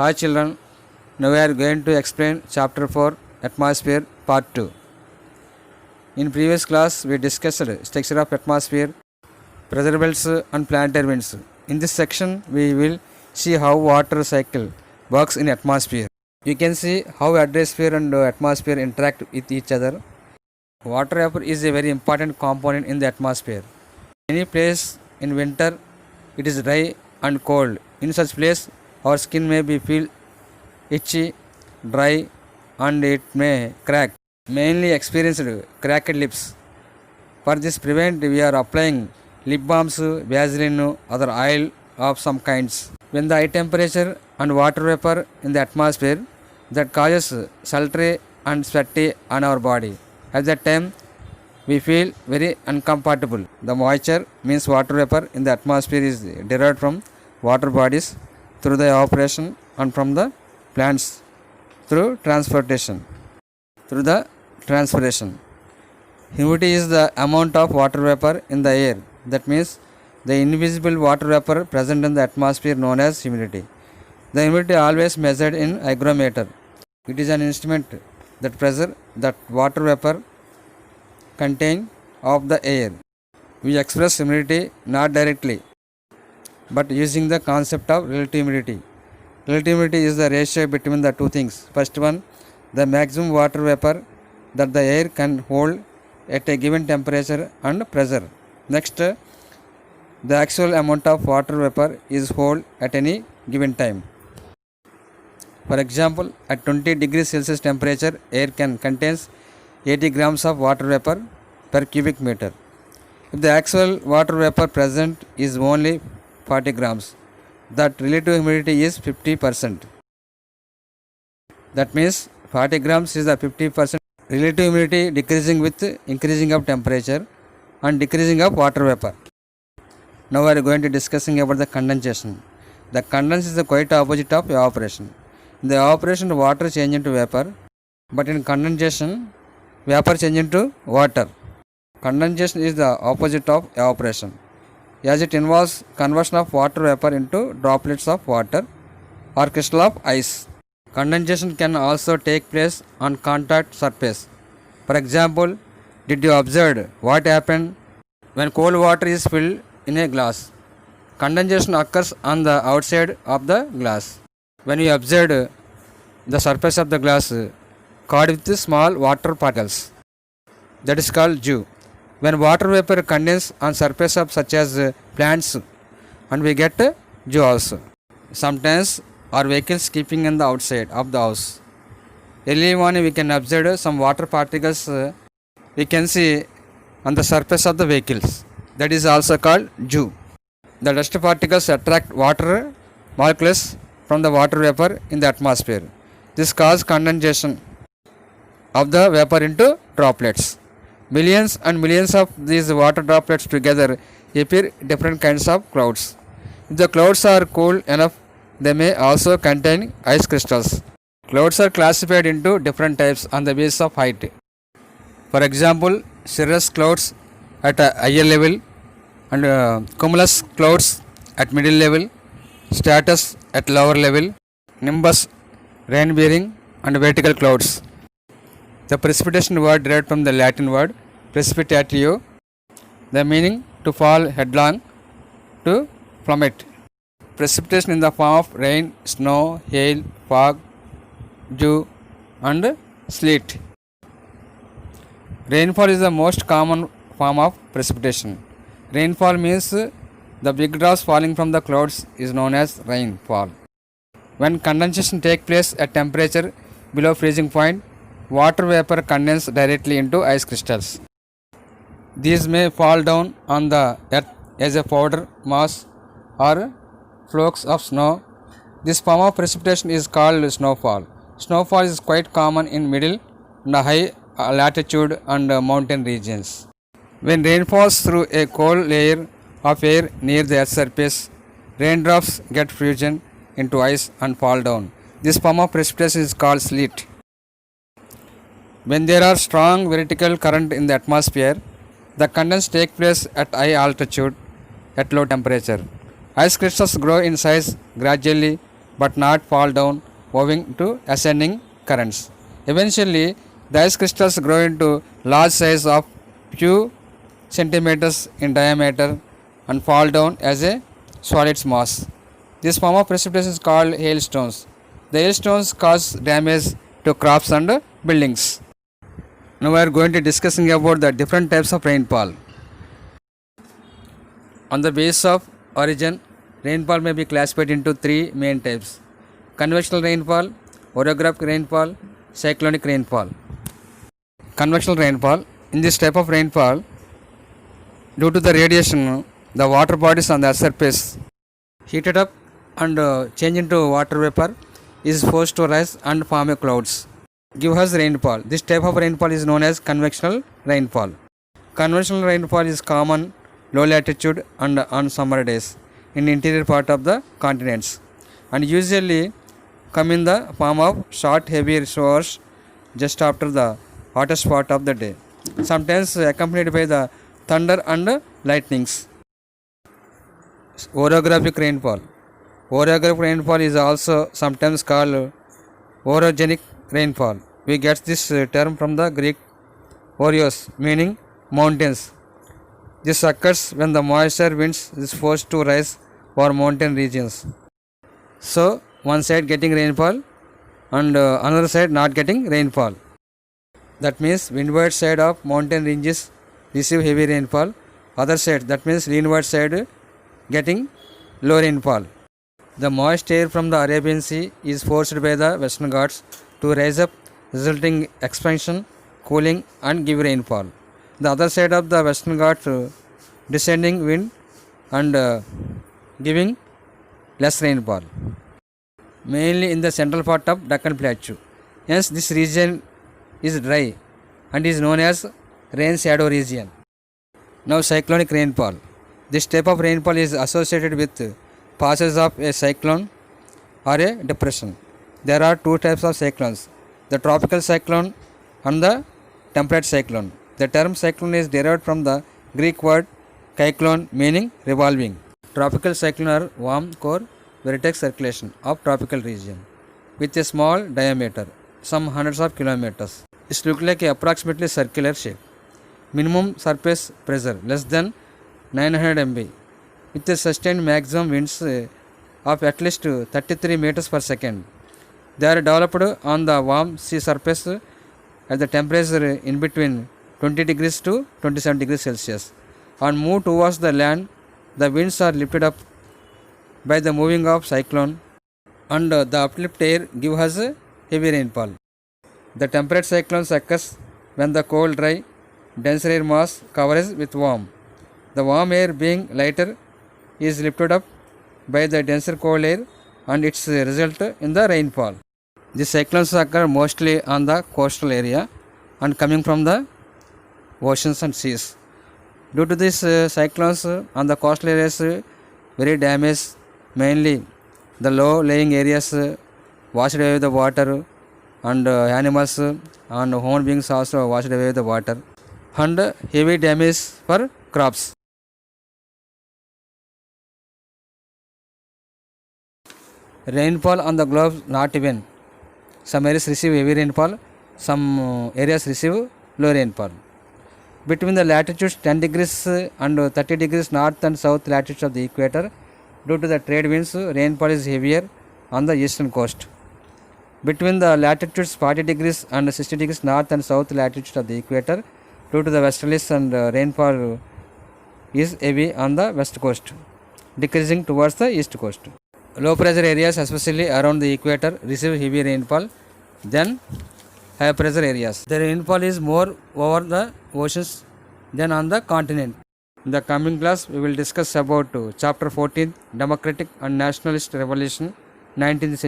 Hi children, now we are going to explain chapter 4 Atmosphere part 2. In previous class we discussed structure of atmosphere, pressure belts and planetary winds. In this section we will see how water cycle works in atmosphere. You can see how atmosphere and atmosphere interact with each other. Water vapor is a very important component in the atmosphere. In any place in winter it is dry and cold. In such place our skin may be feel itchy, dry and it may crack. Mainly experienced cracked lips. For this prevent we are applying lip balms, Vaseline, other oil of some kinds. When the high temperature and water vapor in the atmosphere that causes sultry and sweaty on our body. At that time we feel very uncomfortable. The moisture means water vapor in the atmosphere is derived from water bodies through the evaporation and from the plants through transpiration. Humidity is the amount of water vapor in the air. That means the invisible water vapor present in the atmosphere known as humidity. The humidity always measured in hygrometer. It is an instrument that pressure that water vapor contain of the air. We express humidity not directly but using the concept of relative humidity. Relative humidity is the ratio between the two things. First one, the maximum water vapor that the air can hold at a given temperature and pressure. Next, the actual amount of water vapor is held at any given time. For example, at 20 degrees Celsius temperature, air can contains 80 grams of water vapor per cubic meter. If the actual water vapor present is only 40 grams, that relative humidity is 50%. That means 40 grams is the 50% relative humidity decreasing with increasing of temperature and decreasing of water vapor. Now we are going to discussing about the condensation. The condensation is the quite opposite of evaporation. In the evaporation water change into vapor, but in condensation vapor change into water. Condensation is the opposite of evaporation, as it involves conversion of water vapor into droplets of water or crystal of ice. Condensation can also take place on contact surface. For example, did you observe what happened when cold water is filled in a glass? Condensation occurs on the outside of the glass. When you observe the surface of the glass covered with small water particles, that is called dew. When water vapor condenses on surface of such as plants and we get dew also. Sometimes our vehicles keeping in the outside of the house. Early morning we can observe some water particles we can see on the surface of the vehicles. That is also called dew. The dust particles attract water molecules from the water vapor in the atmosphere. This causes condensation of the vapor into droplets. Millions and millions of these water droplets together appear different kinds of clouds. If the clouds are cool enough, they may also contain ice crystals. Clouds are classified into different types on the basis of height. For example, cirrus clouds at a higher level and cumulus clouds at middle level, stratus at lower level, nimbus rain bearing and vertical clouds. The precipitation word derived from the Latin word precipitatio, the meaning to fall headlong, to plummet. Precipitation in the form of rain, snow, hail, fog, dew and sleet. Rainfall is the most common form of precipitation. Rainfall means the big drops falling from the clouds is known as rainfall. When condensation takes place at temperature below freezing point, water vapor condenses directly into ice crystals. These may fall down on the earth as a powder, moss or flakes of snow. This form of precipitation is called snowfall. Snowfall is quite common in middle and high latitude and mountain regions. When rain falls through a cold layer of air near the earth's surface, raindrops get frozen into ice and fall down. This form of precipitation is called sleet. When there are strong vertical current in the atmosphere, the condensation takes place at high altitude at low temperature. Ice crystals grow in size gradually but not fall down owing to ascending currents. Eventually, the ice crystals grow into large size of few centimeters in diameter and fall down as a solid mass. This form of precipitation is called hailstones. The hailstones cause damage to crops and buildings. Now we are going to discussing about the different types of rainfall. On the basis of origin, rainfall may be classified into three main types: convectional rainfall, orographic rainfall, cyclonic rainfall. Convectional rainfall. In this type of rainfall, due to the radiation, the water bodies on the surface heated up and change into water vapor is forced to rise and form a clouds. Give us rainfall. This type of rainfall is known as convectional rainfall. Conventional rainfall is common low latitude and on summer days in the interior part of the continents and usually come in the form of short heavy showers just after the hottest part of the day, sometimes accompanied by the thunder and lightnings. Orographic rainfall. Orographic rainfall is also sometimes called orogenic rainfall. We get this term from the Greek oreos, meaning mountains. This occurs when the moisture winds is forced to rise over mountain regions. So one side getting rainfall and another side not getting rainfall. That means windward side of mountain ranges receive heavy rainfall. Other side, that means leeward side, getting low rainfall. The moist air from the Arabian Sea is forced by the Western Ghats to rise up, resulting expansion, cooling and give rainfall. The other side of the Western Ghats descending wind and giving less rainfall, mainly in the central part of Deccan Plateau. Hence, this region is dry and is known as rain shadow region. Now, cyclonic rainfall. This type of rainfall is associated with passage of a cyclone or a depression. There are two types of cyclones: the tropical cyclone and the temperate cyclone. The term cyclone is derived from the Greek word kyklon, meaning revolving. Tropical cyclone are warm core vortex circulation of tropical region with a small diameter, some hundreds of kilometers. It looks like a approximately circular shape. Minimum surface pressure less than 900 MB with a sustained maximum winds of at least 33 meters per second. They are developed on the warm sea surface at the temperature in between 20 degrees to 27 degrees Celsius and move towards the land. The winds are lifted up by the moving of cyclone and the uplift air give us heavy rainfall. The temperate cyclones occurs when the cold, dry, denser air mass covers with warm. The warm air being lighter is lifted up by the denser cold air and its result in the rainfall. These cyclones occur mostly on the coastal area and coming from the oceans and seas. Due to these cyclones on the coastal areas very damaged, mainly the low lying areas washed away with the water and animals and human beings also washed away with the water and heavy damage for crops. Rainfall on the globe not even. Some areas receive heavy rainfall, some areas receive low rainfall. Between the latitudes 10 degrees and 30 degrees north and south latitudes of the equator, due to the trade winds, rainfall is heavier on the eastern coast. Between the latitudes 40 degrees and 60 degrees north and south latitudes of the equator, due to the westerlies and rainfall is heavy on the west coast, decreasing towards the east coast. Low pressure areas, especially around the equator, receive heavy rainfall than high pressure areas. The rainfall is more over the oceans than on the continent. In the coming class, we will discuss about chapter 14, Democratic and Nationalist Revolution, 19th century.